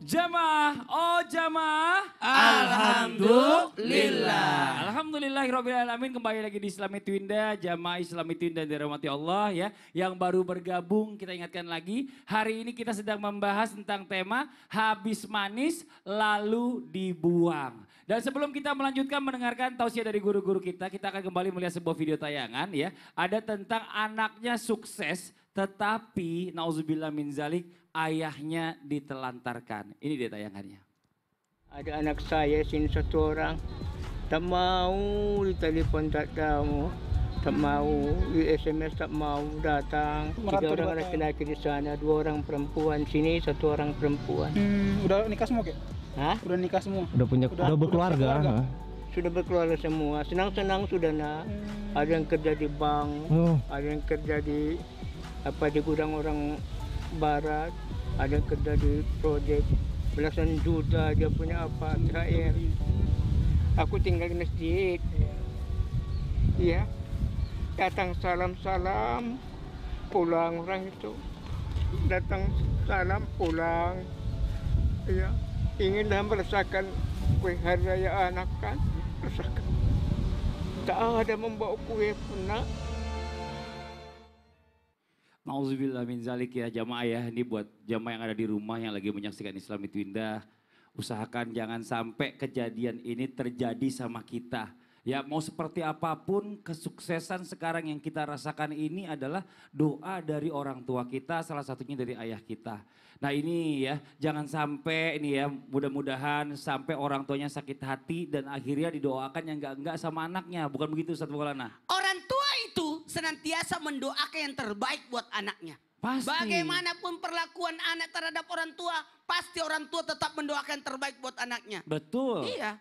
Jamaah, oh jamaah. Alhamdulillah. Alhamdulillahirrabbilalamin, kembali lagi di Islami Twinda, jamaah Islami Twinda dirahmati Allah ya. Yang baru bergabung kita ingatkan lagi, hari ini kita sedang membahas tentang tema habis manis lalu dibuang. Dan sebelum kita melanjutkan mendengarkan tausiah dari guru-guru kita akan kembali melihat sebuah video tayangan ya. Ada tentang anaknya sukses tetapi nauzubillah min zalik ayahnya ditelantarkan. Ini dia tayangannya. Ada anak saya sini satu orang, tak mau ditelepon, tak tahu, tak mau di SMS, tak mau datang. Tiga orang laki-laki di sana, dua orang perempuan sini, satu orang perempuan. Udah nikah semua, Kek? Hah? Udah nikah semua? Udah berkeluarga. Sudah berkeluarga semua, senang-senang sudah nak. Ada yang kerja di bank, ada yang kerja di gudang orang barat, ada yang kerja di proyek belasan juta dia punya apa terakhir. Aku tinggal di masjid, iya, datang salam pulang, orang itu datang salam pulang, iya, inginlah merasakan kue hari raya anak kan, rasakan, tak ada membawa kue pun nak. Nauzubillah min zalik ya jamaah ya, ini buat jamaah yang ada di rumah yang lagi menyaksikan Islami Twinda. Usahakan jangan sampai kejadian ini terjadi sama kita. Ya mau seperti apapun kesuksesan sekarang yang kita rasakan ini adalah doa dari orang tua kita, salah satunya dari ayah kita. Nah ini ya jangan sampai ini ya mudah-mudahan sampai orang tuanya sakit hati dan akhirnya didoakan yang enggak sama anaknya. Bukan begitu Ustaz Maulana? Orang tua itu senantiasa mendoakan yang terbaik buat anaknya. Pasti. Bagaimanapun perlakuan anak terhadap orang tua, pasti orang tua tetap mendoakan yang terbaik buat anaknya. Betul. Iya.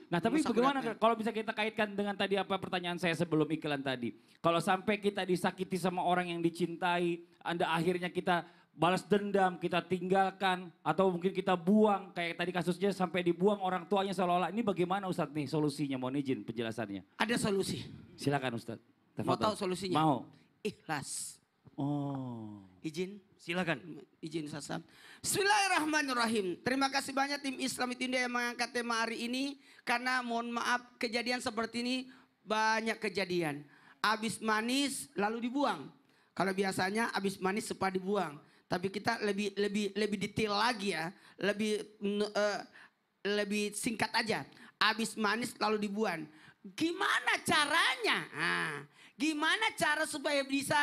Nah tapi bagaimana kalau bisa kita kaitkan dengan tadi apa pertanyaan saya sebelum iklan tadi. Kalau sampai kita disakiti sama orang yang dicintai, akhirnya kita balas dendam, kita tinggalkan atau mungkin kita buang. Kayak tadi kasusnya sampai dibuang orang tuanya seolah-olah. Ini bagaimana Ustadz nih solusinya? Mohon izin penjelasannya. Ada solusi. Silakan Ustadz. Mau tahu solusinya? Mau. Ikhlas. Oh. Izin, silakan. Izin Ustaz. Bismillahirrahmanirrahim. Terima kasih banyak tim Islami Twinda yang mengangkat tema hari ini. Karena mohon maaf kejadian seperti ini banyak kejadian. Habis manis lalu dibuang. Kalau biasanya habis manis sempat dibuang. Tapi kita lebih detail lagi ya. Lebih singkat aja. Habis manis lalu dibuang. Gimana caranya? Gimana cara supaya bisa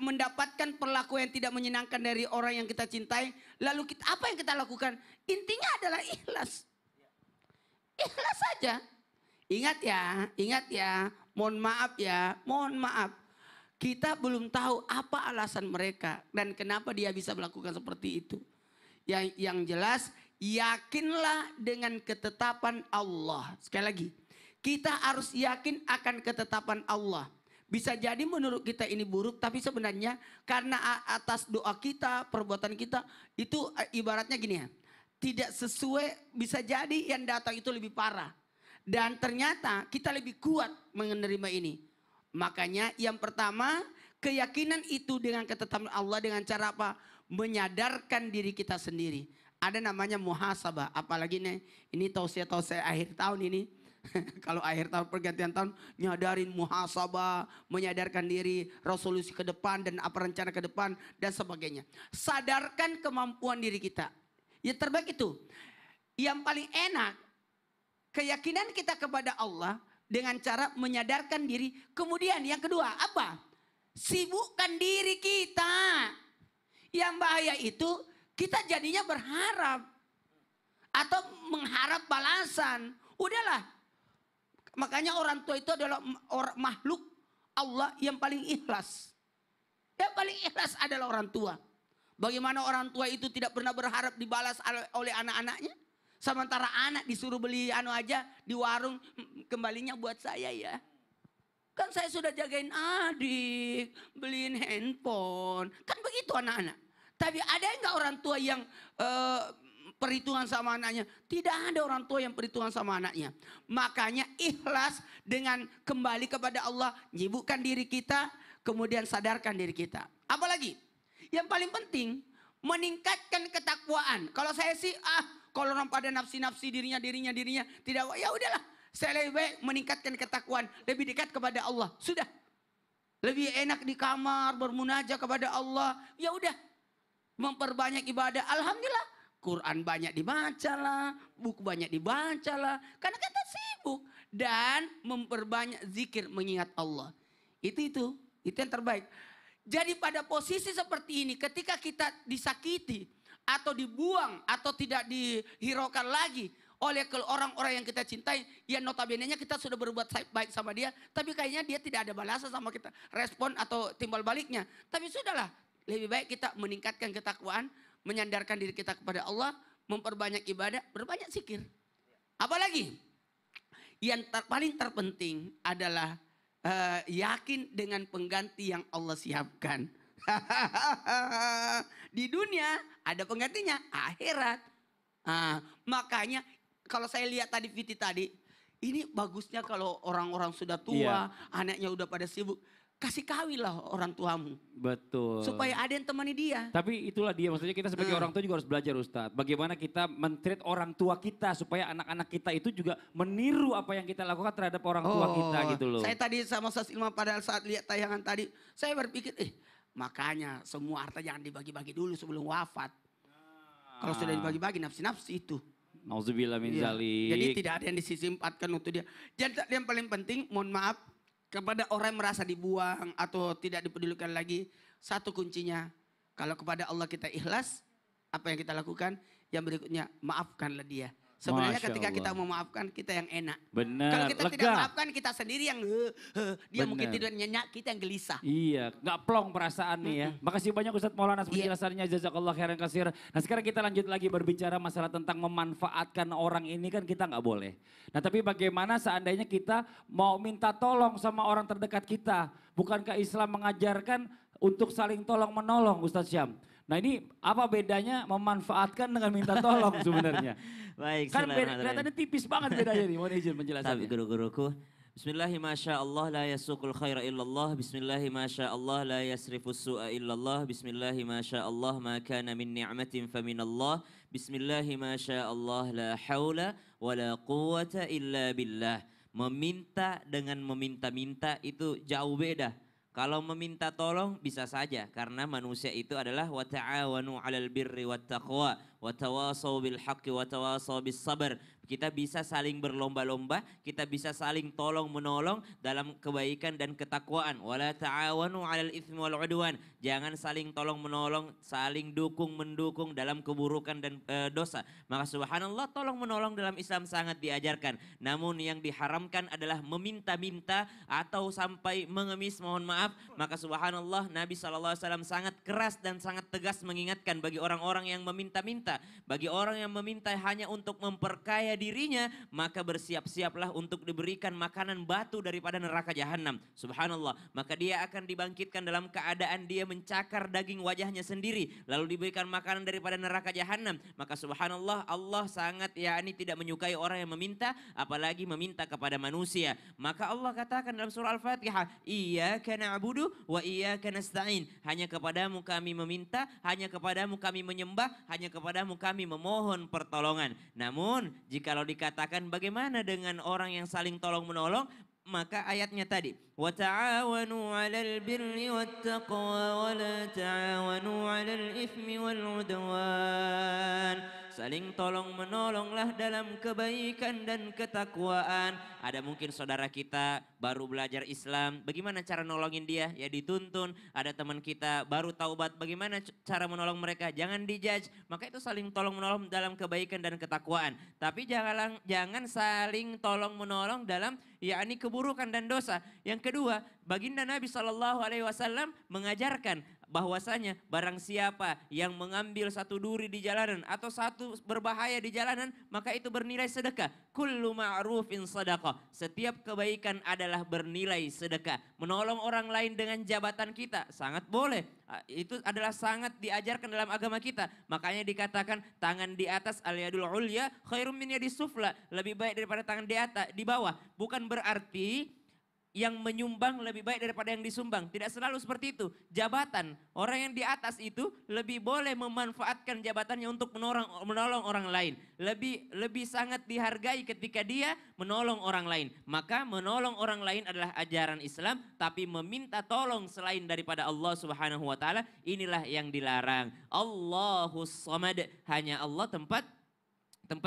mendapatkan perlakuan yang tidak menyenangkan dari orang yang kita cintai. Lalu apa yang kita lakukan? Intinya adalah ikhlas. Ikhlas saja. Ingat ya. Mohon maaf. Kita belum tahu apa alasan mereka dan kenapa dia bisa melakukan seperti itu. Yang jelas yakinlah dengan ketetapan Allah. Sekali lagi, kita harus yakin akan ketetapan Allah. Bisa jadi menurut kita ini buruk, tapi sebenarnya karena atas doa kita, perbuatan kita, itu ibaratnya gini ya. Tidak sesuai, bisa jadi yang datang itu lebih parah. Dan ternyata kita lebih kuat menerima ini. Makanya yang pertama, keyakinan itu dengan ketetapan Allah dengan cara apa? Menyadarkan diri kita sendiri. Ada namanya muhasabah, apalagi nih, ini tausiah akhir tahun ini. Kalau akhir tahun pergantian tahun nyadarin muhasabah, menyadarkan diri, resolusi ke depan dan apa rencana ke depan dan sebagainya. Sadarkan kemampuan diri kita. Yang terbaik itu. Yang paling enak keyakinan kita kepada Allah dengan cara menyadarkan diri. Kemudian yang kedua apa? Sibukkan diri kita. Yang bahaya itu kita jadinya berharap atau mengharap balasan. Udahlah. Makanya orang tua itu adalah makhluk Allah yang paling ikhlas. Yang paling ikhlas adalah orang tua. Bagaimana orang tua itu tidak pernah berharap dibalas oleh anak-anaknya. Sementara anak disuruh beli aja di warung, kembalinya buat saya ya. Kan saya sudah jagain adik, beliin handphone. Kan begitu anak-anak. Tapi ada enggak orang tua yang perhitungan sama anaknya? Tidak ada orang tua yang perhitungan sama anaknya. Makanya ikhlas dengan kembali kepada Allah, nyibukkan diri kita, kemudian sadarkan diri kita. Apalagi yang paling penting, meningkatkan ketakwaan. Kalau saya sih kalau orang pada nafsi-nafsi dirinya tidak, ya udahlah. Saya lebih baik meningkatkan ketakwaan, lebih dekat kepada Allah. Sudah. Lebih enak di kamar bermunajat kepada Allah. Ya udah. Memperbanyak ibadah. Alhamdulillah. Quran banyak dibaca lah, buku banyak dibaca lah. Karena kita sibuk. Dan memperbanyak zikir mengingat Allah. Itu yang terbaik. Jadi pada posisi seperti ini ketika kita disakiti atau dibuang atau tidak dihiraukan lagi oleh orang-orang yang kita cintai, ya notabene-nya kita sudah berbuat baik sama dia, tapi kayaknya dia tidak ada balasan sama kita, respon atau timbal baliknya. Tapi sudahlah, lebih baik kita meningkatkan ketakwaan, menyandarkan diri kita kepada Allah, memperbanyak ibadah, berbanyak zikir. Apalagi yang paling terpenting adalah yakin dengan pengganti yang Allah siapkan. Di dunia ada penggantinya, akhirat. Makanya kalau saya lihat tadi Viti tadi, ini bagusnya kalau orang-orang sudah tua, anaknya udah pada sibuk, kasih kawinlah orang tuamu. Betul. Supaya ada yang temani dia. Tapi itulah dia, maksudnya kita sebagai orang tua juga harus belajar Ustadz. Bagaimana kita men-treat orang tua kita supaya anak-anak kita itu juga meniru apa yang kita lakukan terhadap orang tua kita gitu loh. Saya tadi sama Ustaz Ilman pada saat lihat tayangan tadi, saya berpikir, makanya semua harta jangan dibagi-bagi dulu sebelum wafat. Kalau sudah dibagi-bagi nafsi-nafsi itu. Nauzubillah min zalik. Jadi tidak ada yang disempatkan untuk dia. Jadi yang paling penting, mohon maaf, kepada orang yang merasa dibuang atau tidak dipedulikan lagi, satu kuncinya, kalau kepada Allah kita ikhlas, apa yang kita lakukan, yang berikutnya maafkanlah dia. Sebenarnya Masya ketika Allah. kita memaafkan, kita yang enak. Benar, Kalau kita lega. tidak maafkan, kita sendiri yang dia mungkin Benar. tidak nyenyak, kita yang gelisah. Iya, nggak plong perasaan nih ya. Makasih banyak Ustadz Maulana atas penjelasannya, jazakallah khairan kasir. Nah sekarang kita lanjut lagi berbicara masalah tentang memanfaatkan orang ini kan kita nggak boleh. Nah tapi bagaimana seandainya kita mau minta tolong sama orang terdekat kita. Bukankah Islam mengajarkan untuk saling tolong menolong Ustadz Syam? Nah ini apa bedanya memanfaatkan dengan minta tolong sebenarnya? Baik, Kan bismillahirrahmanirrahim. kelihatannya tipis banget bedanya nih, mohon izin Tapi penjelasannya. guru-guruku. Bismillahi masyaallah la yasukul khaira illallah. Bismillahi masyaallah la yasrifus su'a illallah. Bismillahi masyaallah ma kana min ni'matin faminallah. Bismillahi masyaallah la haula wa la quwata illa billah. Meminta dengan meminta-minta itu jauh beda. Kalau meminta tolong bisa saja karena manusia itu adalah wa ta'awanu 'alal birri wat taqwa wa tawasaw bil haqqi wa tawasaw bis sabr. Kita bisa saling berlomba-lomba, kita bisa saling tolong menolong dalam kebaikan dan ketakwaan. Wala ta'awanu 'alal itsmi wal 'udwan. Jangan saling tolong menolong, saling dukung mendukung dalam keburukan dan dosa. Maka subhanallah tolong menolong dalam Islam sangat diajarkan. Namun yang diharamkan adalah meminta-minta atau sampai mengemis, mohon maaf. Maka subhanallah Nabi SAW sangat keras dan sangat tegas mengingatkan bagi orang-orang yang meminta-minta. Bagi orang yang meminta hanya untuk memperkaya dirinya, maka bersiap-siaplah untuk diberikan makanan batu daripada neraka jahanam. Subhanallah. Maka dia akan dibangkitkan dalam keadaan dia mencakar daging wajahnya sendiri. Lalu diberikan makanan daripada neraka jahanam. Maka subhanallah Allah sangat tidak menyukai orang yang meminta, apalagi meminta kepada manusia. Maka Allah katakan dalam surah Al-Fatihah, Iyyaka na'budu wa iyyaka nasta'in. Hanya kepadamu kami meminta, hanya kepadamu kami menyembah, hanya kepadamu kami memohon pertolongan. Namun jikalau dikatakan bagaimana dengan orang yang saling tolong menolong, maka ayatnya tadi wa ta'awanu 'alal birri wat taqwa wa la ta'awanu 'alal itsmi wal 'udwan. Saling tolong menolonglah dalam kebaikan dan ketakwaan. Ada mungkin saudara kita baru belajar Islam, bagaimana cara nolongin dia? Ya dituntun. Ada teman kita baru taubat, bagaimana cara menolong mereka? Jangan dijudge. Maka itu saling tolong menolong dalam kebaikan dan ketakwaan. Tapi jangan saling tolong menolong dalam keburukan dan dosa. Yang kedua, baginda Nabi SAW mengajarkan bahwasanya barang siapa yang mengambil satu duri di jalanan atau satu berbahaya di jalanan, maka itu bernilai sedekah. Kullu ma'rufin sadaqah. Setiap kebaikan adalah bernilai sedekah. Menolong orang lain dengan jabatan kita sangat boleh. Itu adalah sangat diajarkan dalam agama kita. Makanya dikatakan tangan di atas al-yadul ulya khairum min yadis sufla. Lebih baik daripada tangan di atas, di bawah. Bukan berarti yang menyumbang lebih baik daripada yang disumbang. Tidak selalu seperti itu. Jabatan, orang yang di atas itu lebih boleh memanfaatkan jabatannya untuk menolong orang lain. Lebih sangat dihargai ketika dia menolong orang lain. Maka menolong orang lain adalah ajaran Islam, tapi meminta tolong selain daripada Allah Subhanahu wa taala, inilah yang dilarang. Allahus Samad, hanya Allah tempat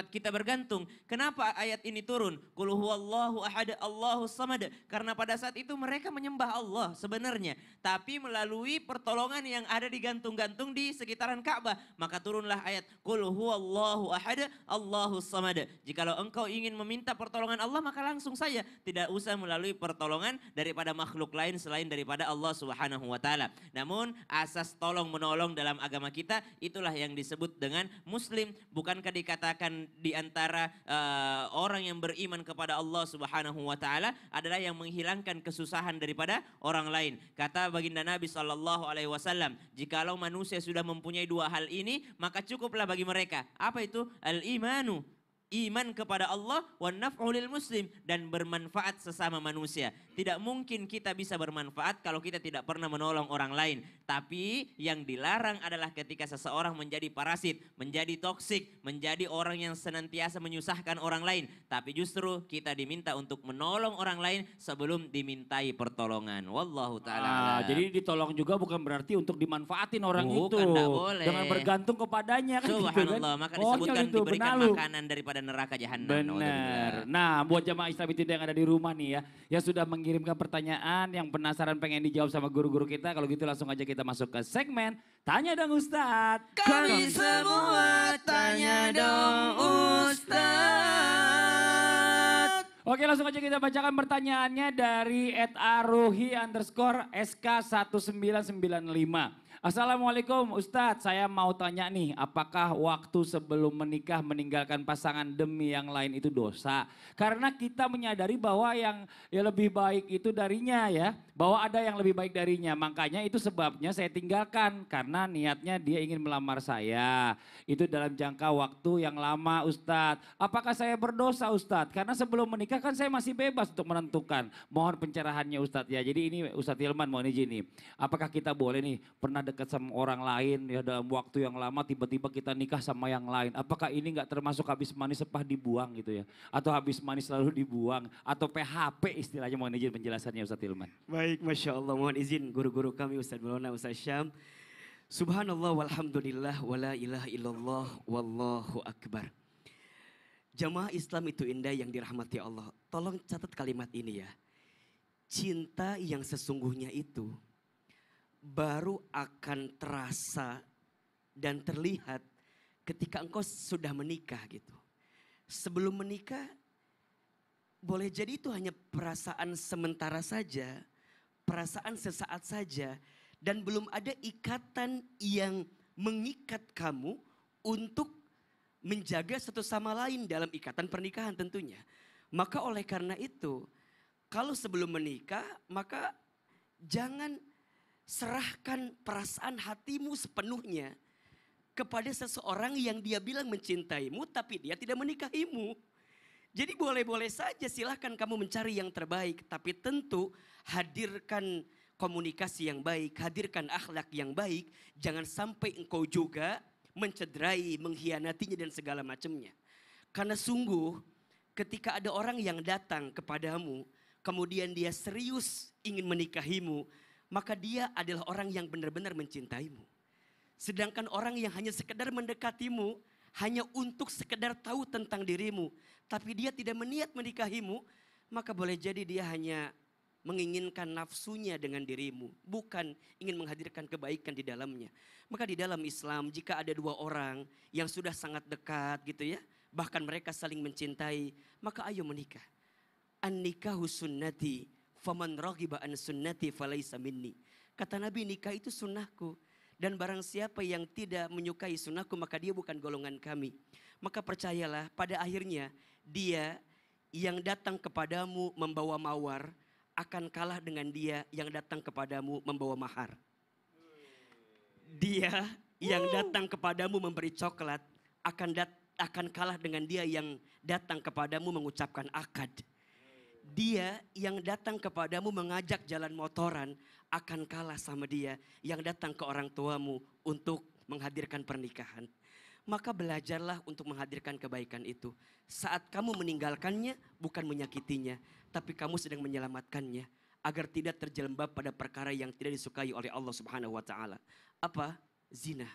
kita bergantung. Kenapa ayat ini turun? Qul huwallahu ahad, Allahus samad. Karena pada saat itu mereka menyembah Allah sebenarnya, tapi melalui pertolongan yang ada di gantung-gantung di sekitaran Ka'bah. Maka turunlah ayat Qul huwallahu ahad, Allahus samad. Jikalau engkau ingin meminta pertolongan Allah, maka langsung saja, tidak usah melalui pertolongan daripada makhluk lain selain daripada Allah Subhanahu wa taala. Namun asas tolong menolong dalam agama kita itulah yang disebut dengan muslim. Bukankah dikatakan di antara orang yang beriman kepada Allah Subhanahu wa taala adalah yang menghilangkan kesusahan daripada orang lain. Kata baginda Nabi sallallahu alaihi wasallam, jikalau manusia sudah mempunyai dua hal ini, maka cukuplah bagi mereka. Apa itu? Al-imanu, iman kepada Allah, wan naf'u lil muslim, dan bermanfaat sesama manusia. Tidak mungkin kita bisa bermanfaat kalau kita tidak pernah menolong orang lain. Tapi yang dilarang adalah ketika seseorang menjadi parasit, menjadi toksik, menjadi orang yang senantiasa menyusahkan orang lain. Tapi justru kita diminta untuk menolong orang lain sebelum dimintai pertolongan. Wallahu ta'ala alam. Jadi ditolong juga bukan berarti untuk dimanfaatin orang Bukan, itu. enggak boleh. Dengan bergantung kepadanya kan gitu kan. Subhanallah, maka disebutkan gitu, diberikan benalu. makanan daripada neraka jahanam. Benar. Naudzubillah. Nah, buat jamaah Islam itu yang ada di rumah nih ya, yang sudah mengirimkan pertanyaan, yang penasaran pengen dijawab sama guru-guru kita, kalau gitu langsung aja kita masuk ke segmen Tanya Dong Ustadz. Kami semua tanya dong Ustadz. Oke, langsung aja kita bacakan pertanyaannya dari @aruhi_sk1995. Assalamualaikum Ustadz, saya mau tanya nih, apakah waktu sebelum menikah meninggalkan pasangan demi yang lain itu dosa? Karena kita menyadari bahwa yang lebih baik itu darinya ya, bahwa ada yang lebih baik darinya. Makanya itu sebabnya saya tinggalkan, karena niatnya dia ingin melamar saya. Itu dalam jangka waktu yang lama Ustadz. Apakah saya berdosa Ustadz? Karena sebelum menikah kan saya masih bebas untuk menentukan. Mohon pencerahannya Ustadz ya. Jadi ini Ustadz Hilman mohon izin nih. Apakah kita boleh nih pernah dekat sama orang lain ya dalam waktu yang lama tiba-tiba kita nikah sama yang lain. Apakah ini nggak termasuk habis manis sepah dibuang gitu ya? Atau habis manis lalu dibuang? Atau PHP istilahnya, mohon izin penjelasannya Ustadz Hilman. Baik, Masya Allah, mohon izin guru-guru kami Ustadz Maulana, Ustadz Syam. Subhanallah walhamdulillah wala ilaha illallah wallahu akbar. Jamaah Islam itu indah yang dirahmati Allah. Tolong catat kalimat ini ya. Cinta yang sesungguhnya itu baru akan terasa dan terlihat ketika engkau sudah menikah gitu. Sebelum menikah boleh jadi itu hanya perasaan sementara saja, perasaan sesaat saja, dan belum ada ikatan yang mengikat kamu untuk menjaga satu sama lain dalam ikatan pernikahan tentunya. Maka oleh karena itu, kalau sebelum menikah maka jangan serahkan perasaan hatimu sepenuhnya kepada seseorang yang dia bilang mencintaimu tapi dia tidak menikahimu. Jadi boleh-boleh saja silahkan kamu mencari yang terbaik, tapi tentu hadirkan komunikasi yang baik, hadirkan akhlak yang baik. Jangan sampai engkau juga mencederai, mengkhianatinya dan segala macamnya. Karena sungguh ketika ada orang yang datang kepadamu, kemudian dia serius ingin menikahimu, maka dia adalah orang yang benar-benar mencintaimu. Sedangkan orang yang hanya sekedar mendekatimu, hanya untuk sekedar tahu tentang dirimu, tapi dia tidak berniat menikahimu, maka boleh jadi dia hanya menginginkan nafsunya dengan dirimu, bukan ingin menghadirkan kebaikan di dalamnya. Maka di dalam Islam jika ada dua orang yang sudah sangat dekat gitu ya, bahkan mereka saling mencintai, maka ayo menikah. An-nikahu sunnati, faman raghiba an sunnati falaisa minni. Kata Nabi, nikah itu sunnahku. Dan barang siapa yang tidak menyukai sunnahku maka dia bukan golongan kami. Maka percayalah pada akhirnya dia yang datang kepadamu membawa mawar akan kalah dengan dia yang datang kepadamu membawa mahar. Dia yang datang kepadamu memberi coklat akan kalah dengan dia yang datang kepadamu mengucapkan akad. Dia yang datang kepadamu mengajak jalan motoran akan kalah sama dia yang datang ke orang tuamu untuk menghadirkan pernikahan. Maka belajarlah untuk menghadirkan kebaikan itu. Saat kamu meninggalkannya bukan menyakitinya, tapi kamu sedang menyelamatkannya agar tidak terjelembab pada perkara yang tidak disukai oleh Allah Subhanahu wa taala. Apa? Zina.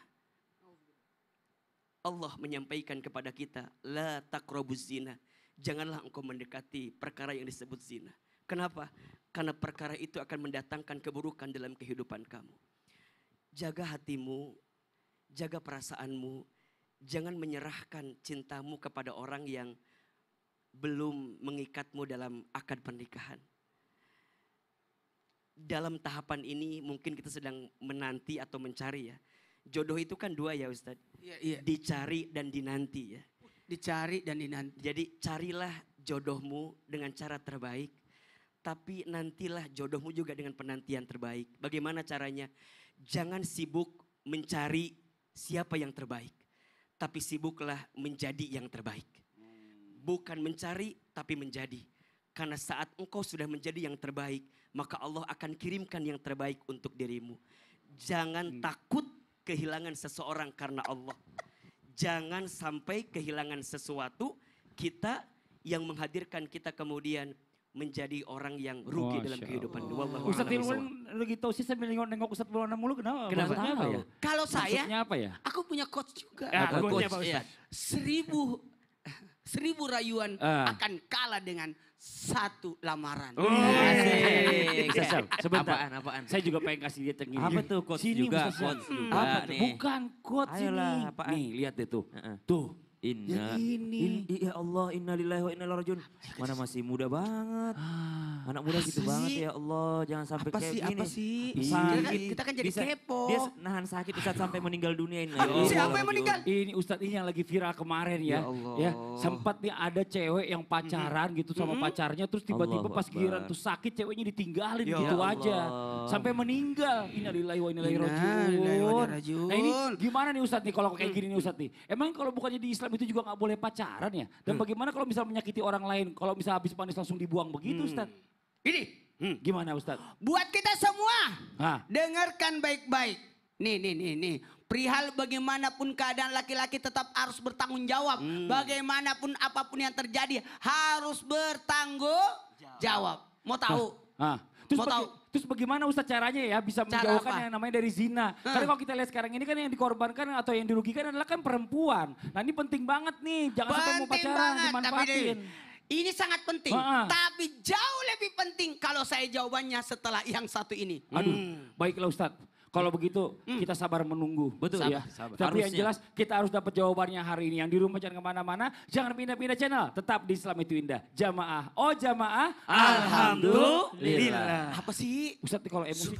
Allah menyampaikan kepada kita, la taqrabuz zina. Janganlah engkau mendekati perkara yang disebut zina. Kenapa? Karena perkara itu akan mendatangkan keburukan dalam kehidupan kamu. Jaga hatimu, jaga perasaanmu. Jangan menyerahkan cintamu kepada orang yang belum mengikatmu dalam akad pernikahan. Dalam tahapan ini mungkin kita sedang menanti atau mencari ya. Jodoh itu kan dua ya Ustadz. Iya. Dicari dan dinanti ya. Dicari dan dinanti. Jadi carilah jodohmu dengan cara terbaik. Tapi nantilah jodohmu juga dengan penantian terbaik. Bagaimana caranya? Jangan sibuk mencari siapa yang terbaik. Tapi sibuklah menjadi yang terbaik. Bukan mencari tapi menjadi. Karena saat engkau sudah menjadi yang terbaik, maka Allah akan kirimkan yang terbaik untuk dirimu. Jangan takut kehilangan seseorang karena Allah. Jangan sampai kehilangan sesuatu kita yang menghadirkan kita kemudian menjadi orang yang rugi dalam kehidupan. Wallahu Ustadz a'lam Ilwan bishawab. lagi tahu sih sambil nengok Ustadz Maulana mulu kenapa? Kenapa? Maksudnya apa ya? Kalau saya, Maksudnya apa ya? aku punya quotes juga. Apa Coach, quotes? iya. 1000 rayuan akan kalah dengan 1 lamaran. Asik. Ustaz, sebentar. Apaan? Saya juga pengen kasih lihat yang ini. Apa tuh quotes Sini, juga? Ustaz. Quotes juga Apa tuh? nih. Bukan quotes Ayolah, ini. apaan? Nih, lihat deh tuh. Heeh. Tuh. Inna, Yang ini. ya Allah, inna lillahi wa inna ilaihi rajiun. Mana masih muda banget. Anak muda gitu Asli. banget ya Allah, jangan sampai Apa kayak sih, gini. apa sih? Sakit. Kita kan jadi kepo. Dia nahan sakit Ustaz sampai meninggal dunia ini. Siapa yang meninggal? Ini Ustadz ini yang lagi viral kemarin ya. Ya Allah. Ya, sempat nih ada cewek yang pacaran gitu sama pacarnya terus tiba-tiba Allahu pas giliran Akbar. tuh sakit ceweknya ditinggalin Ya gitu Allah. aja. Sampai meninggal. Innalillahi wa inna ilaihi Innalillahi wa inna rajiun. rajiun. Nah ini gimana nih Ustadz nih kalau kayak gini nih Ustadz nih. Emang kalau bukannya di Islam itu juga gak boleh pacaran ya? Dan bagaimana kalau misal menyakiti orang lain? Kalau misal habis manis langsung dibuang begitu Ustadz? Ini Gimana Ustadz? buat kita semua, Hah? dengarkan baik-baik. Nih. Perihal bagaimanapun keadaan laki-laki tetap harus bertanggung jawab. Bagaimanapun apapun yang terjadi harus bertanggung jawab. Mau tahu? Hah? Terus, Mau tahu? terus bagaimana Ustaz caranya ya bisa Cara menjauhkan apa? yang namanya dari zina? Karena kalau kita lihat sekarang ini kan yang dikorbankan atau yang dirugikan adalah kan perempuan. Nah ini penting banget nih, jangan sampai mau Penting pacaran banget, tapi dimanfaatin. ini sangat penting. Tapi jauh lebih penting kalau saya jawabannya setelah yang satu ini. Aduh, baiklah Ustaz. Kalau begitu kita sabar menunggu. Betul. Ya. Sabar. Tapi yang Harusnya. jelas kita harus dapat jawabannya hari ini. Yang di rumah jangan kemana-mana. Jangan pindah-pindah channel. Tetap di Islam itu indah. Jamaah. Oh jamaah. Alhamdulillah. Apa sih? Ustaz kalau emosi.